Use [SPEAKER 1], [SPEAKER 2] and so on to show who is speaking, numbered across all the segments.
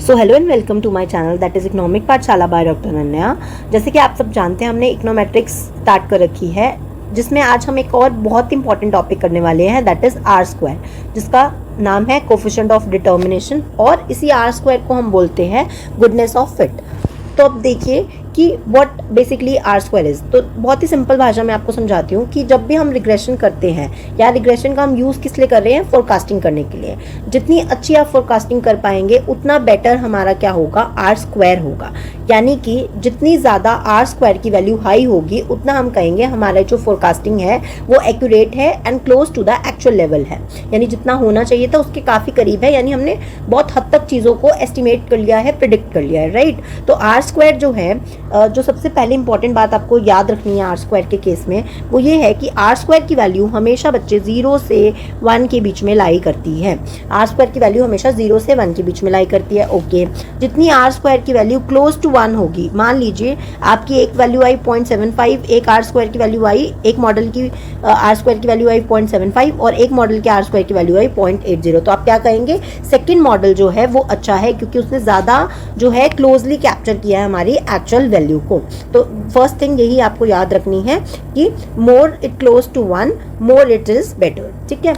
[SPEAKER 1] So hello and welcome to my channel that is economic Pathshala by doctor Ananya. जैसे कि आप सब जानते हैं हमने इकोनोमेट्रिक्स स्टार्ट कर रखी है, जिसमें आज हम एक और बहुत इंपॉर्टेंट टॉपिक करने वाले हैं दैट इज़ आर स्क्वायर, जिसका नाम है कोफिशिएंट ऑफ डिटर्मिनेशन, और इसी आर स्क्वायर को हम बोलते हैं गुडनेस ऑफ फिट। तो अब देखिए कि what basically R square is. तो बहुत ही सिंपल भाषा में आपको समझाती हूँ कि जब भी हम रिग्रेशन करते हैं, या रिग्रेशन का हम यूज़ किस लिए कर रहे हैं, फोरकास्टिंग करने के लिए। जितनी अच्छी आप फोरकास्टिंग कर पाएंगे उतना बेटर हमारा क्या होगा, आर स्क्वायर होगा। यानी कि जितनी ज़्यादा आर स्क्वायर की वैल्यू हाई होगी उतना हम कहेंगे हमारा जो फोरकास्टिंग है वो एक्यूरेट है and close to the actual level है। यानी जितना होना चाहिए था उसके काफ़ी करीब है, यानी हमने बहुत हद तक चीज़ों को एस्टिमेट कर लिया है, प्रिडिक्ट कर लिया है, राइट। तो आर स्क्वायर जो है, जो सबसे पहले इंपॉर्टेंट बात आपको याद रखनी है आर स्क्वायर के केस में, वो ये है कि आर स्क्वायर की वैल्यू हमेशा बच्चे 0 से 1 के बीच में लाई करती है। आर स्क्वायर की वैल्यू हमेशा 0 से 1 के बीच में लाई करती है। ओके, जितनी आर स्क्वायर की वैल्यू क्लोज टू 1 होगी, मान लीजिए आपकी एक वैल्यू आई 0.75, एक आर स्क्वायर की वैल्यू आई, एक मॉडल की आर स्क्वायर की वैल्यू आई 0.75 और एक मॉडल की आर स्क्वायर की वैल्यू आई 0.80, तो आप क्या कहेंगे, सेकेंड मॉडल जो है वो अच्छा है, क्योंकि उसने ज़्यादा जो है क्लोजली कैप्चर किया है हमारी एक्चुअल वैल्यू को। तो फर्स्ट थिंग यही आपको याद रखनी है कि more it close to 1 more it is better, ठीक है।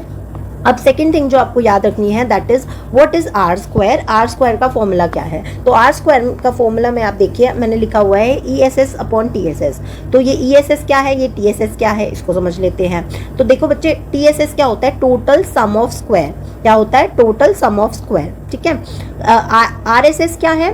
[SPEAKER 1] अब सेकेंड थिंग जो आपको याद रखनी है that is what is R square. R square का फॉर्मूला क्या है, तो आर स्क्वायर का फॉर्मूला में आप देखिए मैंने लिखा हुआ है ESS अपॉन TSS। तो ये ESS क्या है, ये TSS क्या है, इसको समझ लेते हैं। तो देखो बच्चे, TSS क्या होता है, टोटल सम ऑफ स्क्वायर। क्या होता है, टोटल सम ऑफ स्क्वायर, ठीक है। RSS क्या है,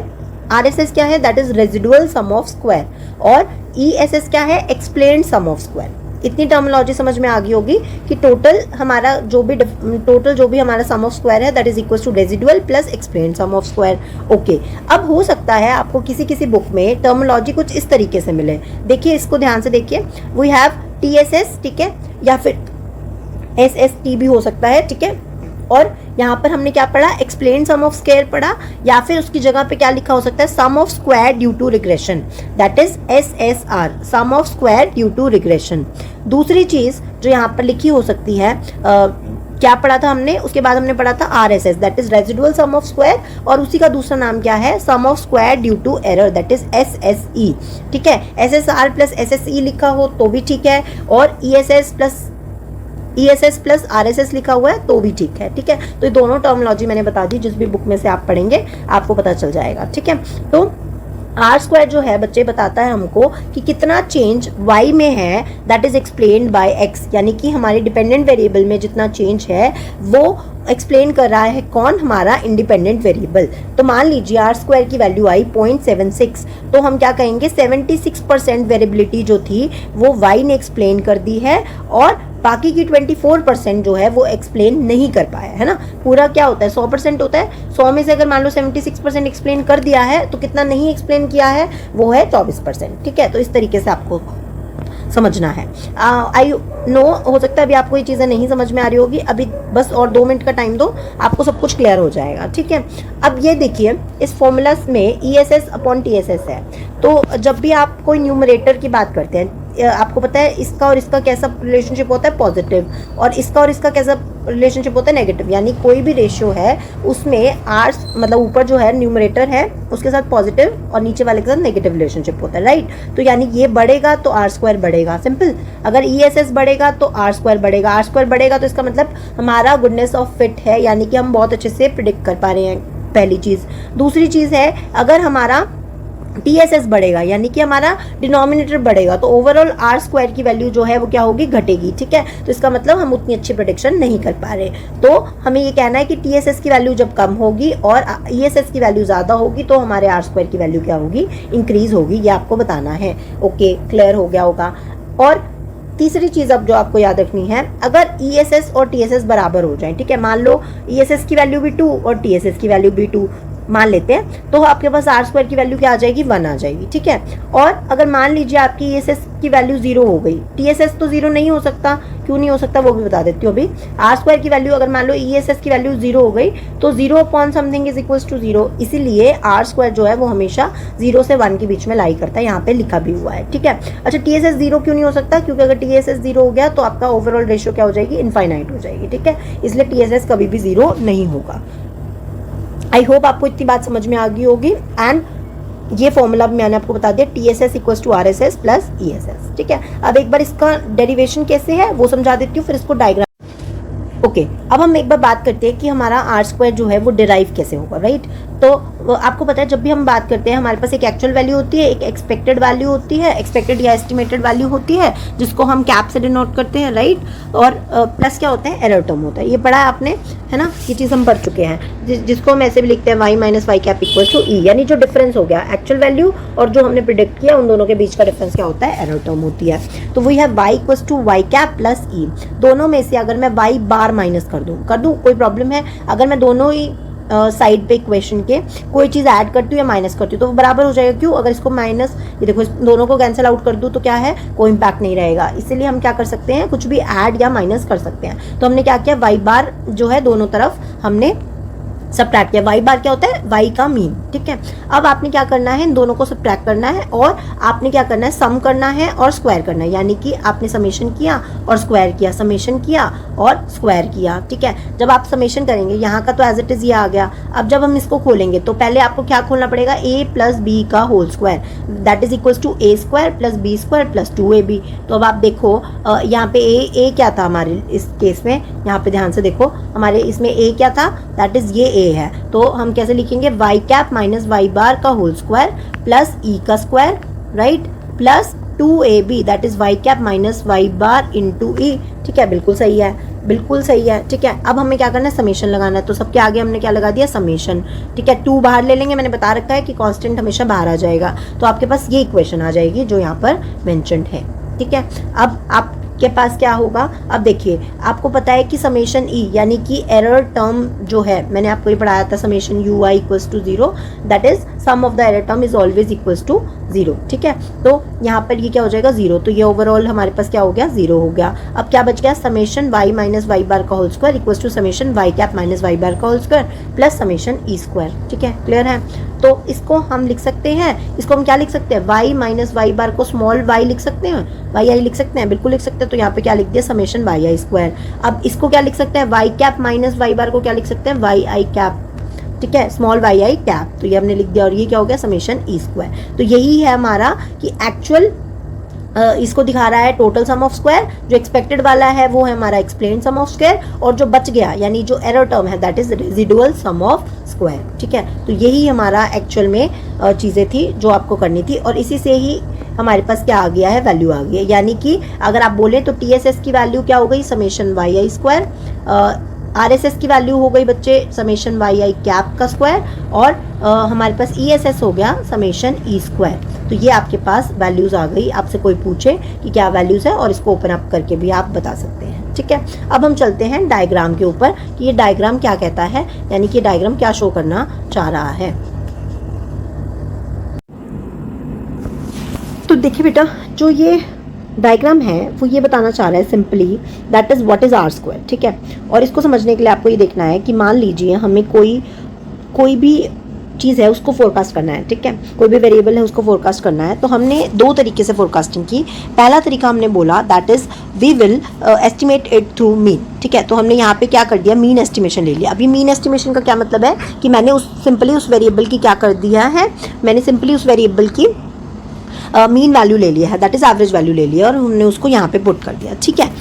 [SPEAKER 1] RSS क्या है, that is residual sum of square, और ESS क्या है, एक्सप्लेन्ड सम ऑफ स्क्वायर। इतनी टर्मिनोलॉजी समझ में आ गई होगी कि टोटल जो भी हमारा सम ऑफ स्क्वायर है that is equal to residual plus explained sum of square. Okay, अब हो सकता है आपको किसी बुक में टर्मिनोलॉजी कुछ इस तरीके से मिले। देखिए, इसको ध्यान से देखिए, वी हैव TSS, ठीक है, या फिर SST भी हो सकता है, ठीक है। और यहाँ पर हमने क्या पढ़ा, एक्सप्लेन सम ऑफ स्क्वायर पढ़ा, या फिर उसकी जगह पे क्या लिखा हो सकता है, sum of square due to regression, that is SSR, sum of square due to regression. दूसरी चीज जो यहाँ पर लिखी हो सकती है, क्या पढ़ा था हमने, उसके बाद हमने पढ़ा था RSS, that is residual sum of square, और उसी का दूसरा नाम क्या है, sum of square due to error, that is SSE, ठीक है। SSR प्लस SSE लिखा हो तो भी ठीक है, और ESS प्लस RSS लिखा हुआ है तो भी ठीक है, ठीक है। तो ये दोनों टर्मिनोलॉजी मैंने बता दी, जिस भी बुक में से आप पढ़ेंगे आपको पता चल जाएगा, ठीक है। तो आर स्क्वायर जो है बच्चे बताता है हमको कि कितना चेंज y में है, that is explained bye x, यानी कि हमारे डिपेंडेंट वेरिएबल में जितना चेंज है वो एक्सप्लेन कर रहा है कौन, हमारा इंडिपेंडेंट वेरिएबल। तो मान लीजिए आर स्क्वायर की वैल्यू आई 0.76, तो हम क्या कहेंगे, 76% वेरिएबिलिटी जो थी वो y ने एक्सप्लेन कर दी है, और बाकी की 24% जो है वो एक्सप्लेन नहीं कर पाया है ना। पूरा क्या होता है, 100% होता है, 100 में से अगर मान लो 76% एक्सप्लेन कर दिया है तो कितना नहीं एक्सप्लेन किया है, वो है 24%, ठीक है। तो इस तरीके से आपको समझना है। आई नो हो सकता है अभी आपको ये चीज़ें नहीं समझ में आ रही होगी, अभी बस और 2 मिनट का टाइम दो, आपको सब कुछ क्लियर हो जाएगा, ठीक है। अब ये देखिए, इस फॉर्मूला में ESS अपॉन TSS है, तो जब भी आप कोई न्यूमरेटर की बात करते हैं, आपको पता है इसका और इसका कैसा रिलेशनशिप होता है, पॉजिटिव, और इसका और इसका कैसा रिलेशनशिप होता है, नेगेटिव। यानी कोई भी रेशियो है उसमें आर मतलब ऊपर जो है न्यूमरेटर है उसके साथ पॉजिटिव और नीचे वाले के साथ नेगेटिव रिलेशनशिप होता है, राइट। तो यानी ये बढ़ेगा तो आर स्क्वायर बढ़ेगा, सिंपल। अगर ESS बढ़ेगा तो आर स्क्वायर बढ़ेगा, आर स्क्वायर बढ़ेगा तो इसका मतलब हमारा गुडनेस ऑफ फिट है, यानी कि हम बहुत अच्छे से प्रिडिक्ट कर पा रहे हैं, पहली चीज़। दूसरी चीज़ है, अगर हमारा TSS बढ़ेगा यानी कि हमारा डिनोमिनेटर बढ़ेगा, तो ओवरऑल आर स्क्वायर की वैल्यू जो है वो क्या होगी, घटेगी, ठीक है। तो इसका मतलब हम उतनी अच्छी प्रेडिक्शन नहीं कर पा रहे। तो हमें ये कहना है कि TSS की वैल्यू जब कम होगी और ESS की वैल्यू ज़्यादा होगी तो हमारे आर स्क्वायर की वैल्यू क्या होगी, इंक्रीज होगी, ये आपको बताना है। ओके, क्लियर हो गया होगा। और तीसरी चीज़ अब जो आपको याद रखनी है, अगर ESS और TSS बराबर हो जाए, ठीक है, मान लो ESS की वैल्यू भी 2 और TSS की वैल्यू भी 2 मान लेते हैं, तो आपके पास आर स्क्वायर की वैल्यू क्या आ जाएगी, 1 आ जाएगी, ठीक है। और अगर मान लीजिए आपकी ESS की वैल्यू 0 हो गई, TSS तो 0 नहीं हो सकता, क्यों नहीं हो सकता वो भी बता देती हूँ अभी। आर स्क्वायर की वैल्यू अगर मान लो ESS की वैल्यू 0 हो गई तो 0 upon something is equals to 0, इसीलिए आर स्क्वायर जो है वो हमेशा 0 से 1 के बीच में लाई करता है, यहाँ पे लिखा भी हुआ है, ठीक है। अच्छा, TSS 0 क्यों नहीं हो सकता, क्योंकि अगर TSS 0 हो गया तो आपका ओवरऑल रेशियो क्या हो जाएगी, इनफाइनाइट हो जाएगी, ठीक है, इसलिए TSS कभी भी 0 नहीं होगा। आई होप आपको इतनी बात समझ में आ गई होगी। एंड ये फॉर्मूला मैंने आपको बता दिया, TSS equals to RSS plus ESS, ठीक है। अब एक बार इसका डेरिवेशन कैसे है वो समझा देती हूँ, फिर इसको डायग्राम। ओके, अब हम एक बार बात करते हैं कि हमारा आर स्क्वायर जो है वो डिराइव कैसे होगा, राइट। तो आपको पता है जब भी हम बात करते हैं हमारे पास एक एक्चुअल वैल्यू होती है, एक एक्सपेक्टेड वैल्यू होती है, एक्सपेक्टेड या एस्टिमेटेड वैल्यू होती है जिसको हम कैप से डिनोट करते हैं, राइट। और प्लस क्या होता है, एरर टर्म होता है। ये पढ़ा है आपने, है ना, ये चीज़ हम पढ़ चुके हैं, जिसको हम ऐसे भी लिखते हैं y minus y cap equal to e, यानी जो डिफरेंस हो गया एक्चुअल वैल्यू और जो हमने प्रिडिक्ट किया उन दोनों के बीच का डिफरेंस क्या होता है, एरर टर्म होती है। तो वही है y equal to y cap plus e. दोनों में से अगर मैं y बार माइनस कर दूं कोई प्रॉब्लम है? अगर मैं दोनों ही साइड पे इक्वेशन के कोई चीज़ ऐड करती हूँ या माइनस करती हूँ तो वो बराबर हो जाएगा। क्यों? अगर इसको माइनस, ये देखो इस दोनों को कैंसिल आउट कर दूँ तो क्या है, कोई इम्पैक्ट नहीं रहेगा। इसीलिए हम क्या कर सकते हैं, कुछ भी ऐड या माइनस कर सकते हैं। तो हमने क्या किया, वाई बार जो है दोनों तरफ हमने सब्ट्रैक्ट किया। वाई बार क्या होता है, वाई का मीन, ठीक है। अब आपने क्या करना है, इन दोनों को सब्ट्रैक्ट करना है और आपने क्या करना है, सम करना है और स्क्वायर करना है। यानी कि आपने समेशन किया और स्क्वायर किया, समेशन किया और स्क्वायर किया, ठीक है। जब आप समेशन करेंगे, यहाँ का तो एज इट इज ये आ गया। अब जब हम इसको खोलेंगे तो पहले आपको क्या खोलना पड़ेगा, a प्लस बी का whole square, that is equal to a square plus B square plus 2ab। तो अब आप देखो यहाँ पे a क्या था हमारे इस केस में, यहाँ पे ध्यान से देखो, हमारे इसमें a क्या था, दैट इज ये a है। तो हम कैसे लिखेंगे, y cap minus y bar का होल स्क्वायर प्लस ई का square, right, plus 2ab, that is y cap minus y bar into e, ठीक है। बिल्कुल सही है, बिल्कुल सही है, ठीक है। अब हमें क्या करना है, समेशन लगाना है। तो सबके आगे हमने क्या लगा दिया, समेशन, ठीक है। 2 बाहर ले लेंगे, मैंने बता रखा है कि कांस्टेंट हमेशा बाहर आ जाएगा। तो आपके पास ये इक्वेशन आ जाएगी जो यहाँ पर मेंशन्ड है, ठीक है। अब आपके पास क्या होगा, अब देखिए आपको पता है कि समेशन ई यानी कि एरर टर्म जो है, मैंने आपको ये पढ़ाया था, summation U I equals to 0, that is sum of the error term is always equals to 0, ठीक है। तो यहाँ पर ये क्या हो जाएगा, 0। तो ये ओवरऑल हमारे पास क्या हो गया, 0 हो गया। अब क्या बच गया, summation y minus y bar का whole square equals to summation y cap minus y bar का whole square plus summation e square, ठीक है। क्लियर है? तो इसको हम लिख सकते हैं, इसको हम क्या लिख सकते हैं, y माइनस वाई बार को स्मॉल y लिख सकते हैं, वाई आई लिख सकते हैं, बिल्कुल लिख सकते हैं। तो यहाँ पे क्या लिख दिया, समेशन वाई आई स्क्वायर। अब इसको क्या लिख सकते हैं, वाई कैप माइनस वाई बार को क्या लिख सकते हैं, वाई आई कैप, ठीक है, स्मॉल वाई आई कैप। तो ये हमने लिख दिया और ये क्या हो गया, समेशन ई स्क्वायर। तो यही है हमारा कि एक्चुअल इसको दिखा रहा है टोटल सम ऑफ स्क्वायर, जो एक्सपेक्टेड वाला है वो है हमारा एक्सप्लेन सम ऑफ स्क्वायर, और जो बच गया यानी जो एरर टर्म है that is residual sum of square, ठीक है। तो यही हमारा एक्चुअल में चीज़ें थी जो आपको करनी थी, और इसी से ही हमारे पास क्या आ गया है, वैल्यू आ गई है। यानी कि अगर आप बोले तो TSS की वैल्यू क्या हो गई, समेशन वाई आई स्क्वायर, RSS की वैल्यू हो गई बच्चे समेशन वाई आई कैप का स्क्वायर, और हमारे पास ESS हो गया समेशन ई स्क्वायर। तो ये आपके पास वैल्यूज़ आ गई। आपसे कोई पूछे कि क्या वैल्यूज़ है और इसको ओपन अप करके भी आप बता सकते हैं, ठीक है। अब हम चलते हैं डायग्राम के ऊपर कि ये डायग्राम क्या कहता है, यानी कि डायग्राम क्या शो करना चाह रहा है। तो देखिए बेटा, जो ये डायग्राम है वो ये बताना चाह रहा है simply that is what is R square, ठीक है। और इसको समझने के लिए आपको ये देखना है कि मान लीजिए हमें कोई भी चीज़ है उसको फोरकास्ट करना है, ठीक है, कोई भी वेरिएबल है उसको फोरकास्ट करना है। तो हमने 2 तरीके से फोरकास्टिंग की। पहला तरीका हमने बोला that is we will estimate it through mean, ठीक है। तो हमने यहाँ पे क्या कर दिया, मीन एस्टिमेशन ले लिया। अभी मीन एस्टिमेशन का क्या मतलब है कि मैंने सिंपली उस वेरिएबल की क्या कर दिया है, मैंने सिंपली उस वेरिएबल की मीन वैल्यू ले लिया है, दैट इज एवरेज वैल्यू ले लिया और हमने उसको यहाँ पे पुट कर दिया, ठीक है।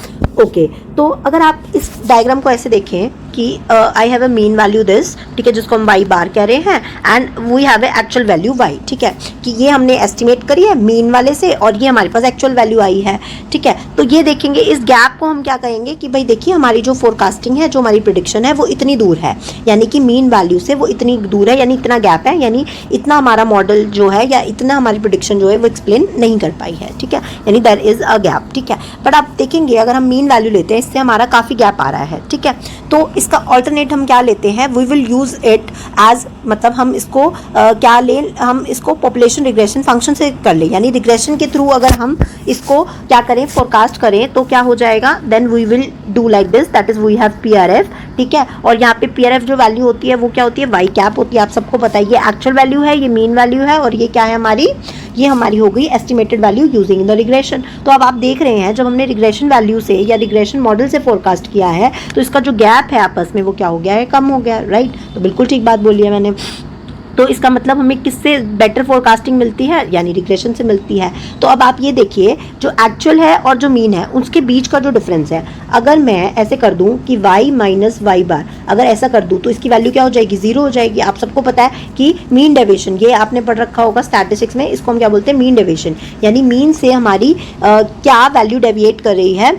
[SPEAKER 1] ओके, तो अगर आप इस डायग्राम को ऐसे देखें कि I have a mean value this, ठीक है, जिसको हम वाई बार कह रहे हैं, and we have a actual value Y, ठीक है, कि ये हमने एस्टिमेट करी है मीन वाले से और ये हमारे पास एक्चुअल वैल्यू आई है, ठीक है। तो ये देखेंगे, इस गैप को हम क्या कहेंगे कि भाई देखिए हमारी जो फोरकास्टिंग है, जो हमारी प्रिडिक्शन है वो इतनी दूर है, यानी कि मीन वैल्यू से वो इतनी दूर है, यानी इतना गैप है, यानी इतना हमारा मॉडल जो है या इतना हमारी प्रिडिक्शन जो है वो एक्सप्लेन नहीं कर पाई है, ठीक है, यानी देयर इज अ गैप, ठीक है। बट आप देखेंगे अगर हम मीन वैल्यू लेते हैं इससे हमारा काफ़ी गैप आ रहा है, ठीक है। तो इसका ऑल्टरनेट हम क्या लेते हैं, we will use it as, मतलब हम इसको क्या लें, हम इसको पॉपुलेशन रिग्रेशन फंक्शन से कर लें, यानी रिग्रेशन के थ्रू अगर हम इसको क्या करें, फोरकास्ट करें तो क्या हो जाएगा, then we will do like this, that is we have PRF, ठीक है। और यहाँ पे PRF जो वैल्यू होती है वो क्या होती है, वाई कैप होती है, आप सबको पता है। ये एक्चुअल वैल्यू है, ये मीन वैल्यू है और ये क्या है हमारी, ये हमारी हो गई estimated value using the regression. तो अब आप देख रहे हैं जब हमने रिग्रेशन वैल्यू से या रिग्रेशन मॉडल से फोरकास्ट किया है तो इसका जो गैप है आपस में वो क्या हो गया है, कम हो गया, राइट। तो बिल्कुल ठीक बात बोली है मैंने। तो इसका मतलब हमें किससे बेटर फोरकास्टिंग मिलती है, यानी रिग्रेशन से मिलती है। तो अब आप ये देखिए जो एक्चुअल है और जो मीन है उसके बीच का जो डिफरेंस है, अगर मैं ऐसे कर दूं कि y माइनस वाई बार, अगर ऐसा कर दूं तो इसकी वैल्यू क्या हो जाएगी, 0 हो जाएगी। आप सबको पता है कि मीन डेविएशन, ये आपने पढ़ रखा होगा स्टैटिस्टिक्स में, इसको हम क्या बोलते हैं, मीन डेविएशन, यानी मीन से हमारी क्या वैल्यू डेविएट कर रही है,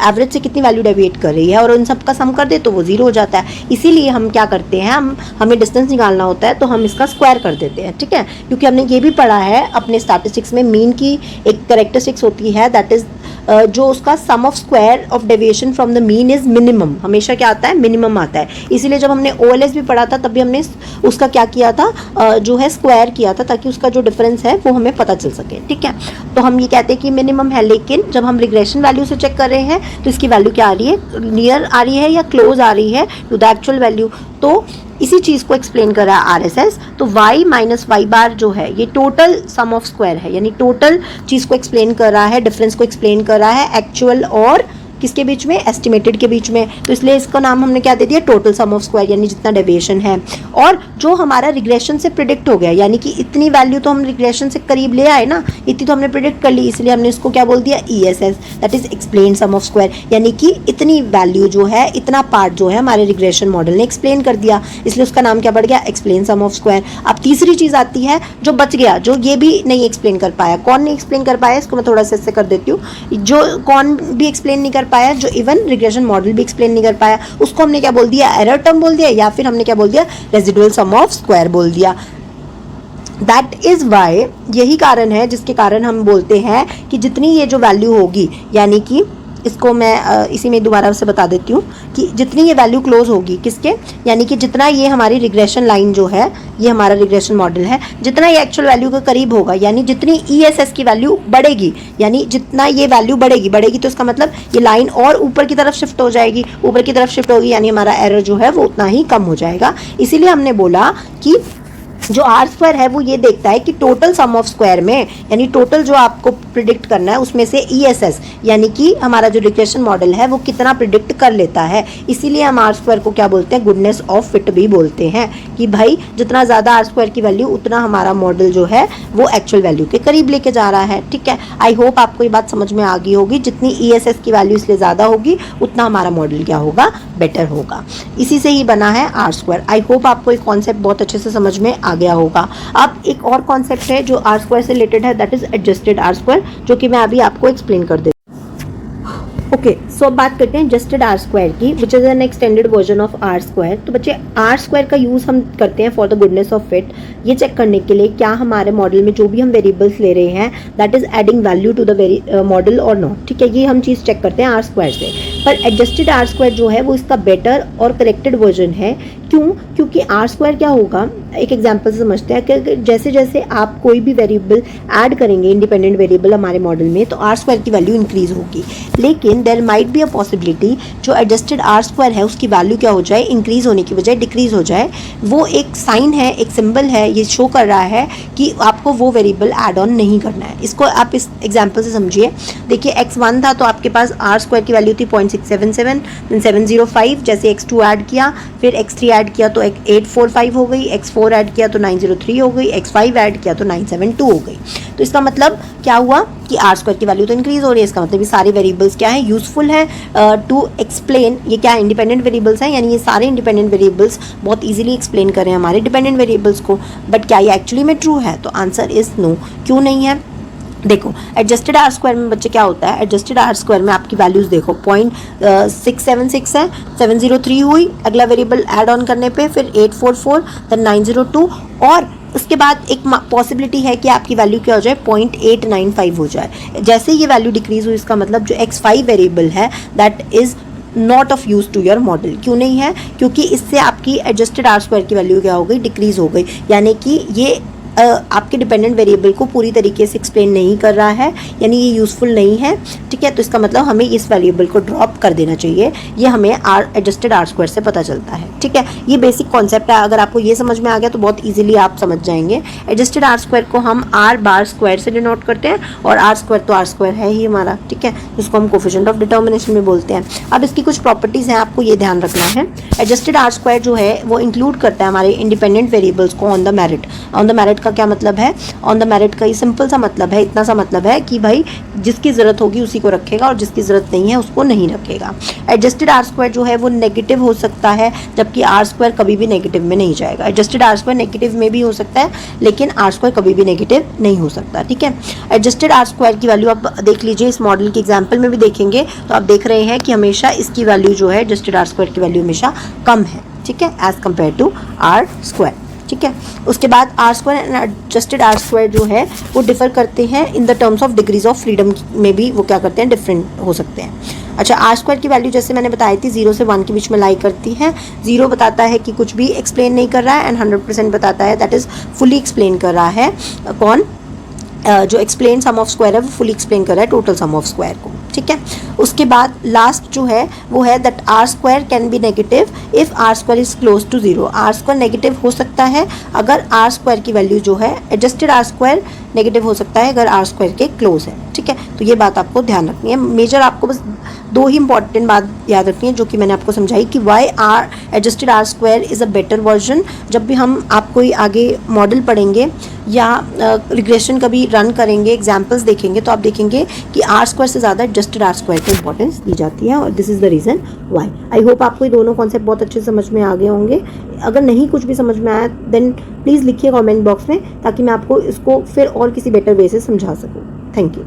[SPEAKER 1] एवरेज से कितनी वैल्यू डेविएट कर रही है, और उन सब का सम कर दे तो वो 0 हो जाता है। इसीलिए हम क्या करते हैं, हमें डिस्टेंस निकालना होता है तो हम इसका स्क्वायर कर देते हैं, ठीक है। क्योंकि हमने ये भी पढ़ा है अपने स्टैटिस्टिक्स में, मीन की एक कैरेक्टरिस्टिक्स होती है, दैट इज जो उसका sum of square of deviation from the mean is minimum, हमेशा क्या आता है, मिनिमम आता है। इसीलिए जब हमने OLS भी पढ़ा था तब भी हमने उसका क्या किया था, जो है स्क्वायर किया था, ताकि उसका जो डिफरेंस है वो हमें पता चल सके, ठीक है। तो हम ये कहते हैं कि मिनिमम है, लेकिन जब हम रिग्रेशन वैल्यू से चेक कर रहे हैं तो इसकी वैल्यू क्या आ रही है, नियर आ रही है या क्लोज आ रही है टू द एक्चुअल वैल्यू। तो इसी चीज़ को एक्सप्लेन कर रहा है RSS। तो y माइनस वाई बार जो है ये टोटल सम ऑफ स्क्वायर है, यानी टोटल चीज़ को एक्सप्लेन कर रहा है, डिफरेंस को एक्सप्लेन कर रहा है एक्चुअल और किसके बीच में, एस्टिमेटेड के बीच में। तो इसलिए इसका नाम हमने क्या दे दिया, टोटल सम ऑफ स्क्वायर, यानी जितना डेविएशन है। और जो हमारा रिग्रेशन से प्रिडिक्ट हो गया, यानी कि इतनी वैल्यू तो हम रिग्रेशन से करीब ले आए ना, इतनी तो हमने प्रिडिक्ट कर ली, इसलिए हमने इसको क्या बोल दिया, ESS, that is explain sum of square, यानी कि इतनी वैल्यू जो है, इतना पार्ट जो है हमारे रिग्रेशन मॉडल ने एक्सप्लेन कर दिया, इसलिए उसका नाम क्या बढ़ गया, एक्सप्लेन सम ऑफ स्क्वायर। अब तीसरी चीज़ आती है जो बच गया, जो ये भी नहीं एक्सप्लेन कर पाया। कौन नहीं एक्सप्लेन कर पाया, इसको मैं थोड़ा सा इससे कर देती हूँ। जो कौन भी एक्सप्लेन नहीं कर पाया, जो इवन रिग्रेशन मॉडल भी एक्सप्लेन नहीं कर पाया, उसको हमने क्या बोल दिया, एरर टर्म बोल दिया, या फिर हमने क्या बोल दिया, रेजिडुअल सम ऑफ स्क्वायर बोल दिया। दैट इज वाई, यही कारण है जिसके कारण हम बोलते हैं कि जितनी ये जो वैल्यू होगी, यानी कि इसको मैं इसी में दोबारा से बता देती हूँ कि जितनी ये वैल्यू क्लोज होगी किसके, यानी कि जितना ये हमारी रिग्रेशन लाइन जो है, ये हमारा रिग्रेशन मॉडल है, जितना ये एक्चुअल वैल्यू के करीब होगा, यानी जितनी ESS की वैल्यू बढ़ेगी, यानी जितना ये वैल्यू बढ़ेगी तो इसका मतलब ये लाइन और ऊपर की तरफ शिफ्ट हो जाएगी, ऊपर की तरफ शिफ्ट होगी, यानी हमारा एरर जो है वो उतना ही कम हो जाएगा। इसीलिए हमने बोला कि जो R² है वो ये देखता है कि टोटल सम ऑफ स्क्वायर में, यानी टोटल जो आपको प्रिडिक्ट करना है उसमें से ESS, यानी कि हमारा जो रिग्रेशन मॉडल है वो कितना प्रिडिक्ट कर लेता है। इसीलिए हम R² को क्या बोलते हैं, गुडनेस ऑफ फिट भी बोलते हैं, कि भाई जितना ज़्यादा R² की वैल्यू उतना हमारा मॉडल जो है वो एक्चुअल वैल्यू के करीब लेके जा रहा है, ठीक है। आई होप आपको ये बात समझ में आ गई होगी, जितनी ESS की वैल्यू इसलिए ज़्यादा होगी उतना हमारा मॉडल क्या होगा, बेटर होगा। इसी से ही बना है R²। आई होप आपको ये कॉन्सेप्ट बहुत अच्छे से समझ में आ गया होगा। अब एक और कॉन्सेप्ट है जो R² से रिलेटेड है, दैट इज एडजस्टेड R², जो कि मैं अभी आपको एक्सप्लेन कर देती हूँ। ओके, सो अब बात करते हैं एडजस्टेड R² की, which is an extended version of R²। तो बच्चे R² का यूज़ हम करते हैं for the goodness of fit, ये चेक करने के लिए क्या हमारे मॉडल में जो भी हम वेरिएबल्स ले रहे हैं that is adding value to the model और नॉट, ठीक है। ये हम चीज़ चेक करते हैं R² से। पर एडजस्टेड R² जो है वो इसका बेटर और करेक्टेड वर्जन है। क्यों? क्योंकि R² क्या होगा, एक एग्जांपल से समझते हैं कि जैसे जैसे आप कोई भी वेरिएबल ऐड करेंगे, इंडिपेंडेंट वेरिएबल हमारे मॉडल में, तो R² की वैल्यू इंक्रीज होगी। लेकिन there might be a possibility जो एडजस्टेड R² है उसकी वैल्यू क्या हो जाए, इंक्रीज होने की बजाय डिक्रीज हो जाए। वो एक साइन है, एक सिंबल है, ये शो कर रहा है कि आपको वो वेरिएबल ऐड ऑन नहीं करना है। इसको आप इस एग्जाम्पल से समझिए। देखिए x1 था तो आपके पास R² की वैल्यू थी 0.677, देन 705, जैसे x2 ऐड किया, फिर x3 ऐड किया तो 845 हो गई, x4 ऐड किया तो 903 हो गई, x5 ऐड किया तो 972 हो गई। तो इसका मतलब क्या हुआ कि R² की वैल्यू तो इंक्रीज हो रही है। इसका मतलब ये सारे वेरिएबल्स क्या है, यूजफुल है टू एक्सप्लेन, ये क्या इंडिपेंडेंट वेरिएबल्स हैं, यानी ये सारे इंडिपेंडेंट वेरिएबल्स बहुत इजीली एक्सप्लेन करें हमारे डिपेंडेंट वेरिएबल्स को। बट क्या ये एक्चुअली में ट्रू है? तो आंसर इज नो। क्यों नहीं है? देखो एडजस्टेड R² में बच्चे क्या होता है, एडजस्टेड R² में आपकी वैल्यूज़ देखो 0.676 है, 703 हुई, अगला वेरिएबल ऐड ऑन करने पे फिर 844, देन 902, और उसके बाद एक पॉसिबिलिटी है कि आपकी वैल्यू क्या हो जाए, 0.895 हो जाए। जैसे ये वैल्यू डिक्रीज हुई, इसका मतलब जो x5 वेरिएबल है that is not of use to your model. क्यों नहीं है? क्योंकि इससे आपकी एडजस्टेड R² की वैल्यू क्या हो गई, डिक्रीज हो गई, यानी कि ये आपके डिपेंडेंट वेरिएबल को पूरी तरीके से एक्सप्लेन नहीं कर रहा है, यानी ये यूज़फुल नहीं है, ठीक है। तो इसका मतलब हमें इस वेरिएबल को ड्रॉप कर देना चाहिए। ये हमें एडजस्टेड आर स्क्वायर से पता चलता है, ठीक है। ये बेसिक कॉन्सेप्ट है, अगर आपको ये समझ में आ गया तो बहुत ईजिली आप समझ जाएंगे। एडजस्टेड आर स्क्वायर को हम आर बार स्क्वायर से डिनोट करते हैं, और आर स्क्वायर तो आर स्क्वायर है ही हमारा, ठीक है, जिसको हम कोफिशिएंट ऑफ डिटर्मिनेशन में बोलते हैं। अब इसकी कुछ प्रॉपर्टीज़ हैं, आपको ये ध्यान रखना है। एडजस्टेड आर स्क्वायर जो है वो इंक्लूड करता है हमारे इंडिपेंडेंट वेरिएबल्स को on the merit. On the merit का क्या मतलब है? ऑन द मेरिट का ये सिंपल सा मतलब है, इतना सा मतलब है कि भाई जिसकी ज़रूरत होगी उसी को रखेगा, और जिसकी ज़रूरत नहीं है उसको नहीं रखेगा। एडजस्टेड आर स्क्वायर जो है वो नेगेटिव हो सकता है, जबकि आर स्क्वायर कभी भी नेगेटिव में नहीं जाएगा। एडजस्टेड आर स्क्वायर नेगेटिव में भी हो सकता है, लेकिन आर स्क्वायर कभी भी नेगेटिव नहीं हो सकता, ठीक है। एडजस्टेड आर स्क्वायर की वैल्यू आप देख लीजिए, इस मॉडल के एग्जाम्पल में भी देखेंगे तो आप देख रहे हैं कि हमेशा इसकी वैल्यू जो है एडजस्टेड आर स्क्वायर की वैल्यू हमेशा कम है, ठीक है, as compare to R square, ठीक है। उसके बाद R square and adjusted R square जो है वो डिफर करते हैं in the terms of degrees of freedom में भी वो क्या करते हैं, डिफरेंट हो सकते हैं। अच्छा, आर स्क्वायर की वैल्यू जैसे मैंने बताई थी 0 से 1 के बीच में लाई करती है। 0 बताता है कि कुछ भी एक्सप्लेन नहीं कर रहा है, एंड 100% बताता है दैट इज़ फुली एक्सप्लेन कर रहा है। कौन? जो एक्सप्लेन सम ऑफ स्क्वायर है वो फुली एक्सप्लेन कर रहा है टोटल सम ऑफ स्क्वायर को, ठीक है। उसके बाद लास्ट जो है वो है that R square can be negative if R square is close to 0। R square negative हो सकता है अगर आर स्क्वायर की वैल्यू जो है, एडजस्टेड आर स्क्वायर नेगेटिव हो सकता है अगर आर स्क्वायर के क्लोज है, ठीक है। तो ये बात आपको ध्यान रखनी है। मेजर आपको बस 2 ही इंपॉर्टेंट बात याद रखनी है जो कि मैंने आपको समझाई कि why R adjusted R square is a better version. जब भी हम आप कोई आगे मॉडल पढ़ेंगे या रिग्रेशन कभी रन करेंगे, एग्जाम्पल्स देखेंगे, तो आप देखेंगे कि आर स्क्वायर से ज़्यादा एडजस्टेड आर स्क्वायर को इंपॉर्टेंस दी जाती है, और this is the reason why. I hope आपको ये दोनों कॉन्सेप्ट बहुत अच्छे से समझ में आ गए होंगे। अगर नहीं कुछ भी समझ में आया देन प्लीज़ लिखिए कमेंट बॉक्स में, ताकि मैं आपको इसको फिर और किसी बेटर वे से समझा सकूँ। Thank you.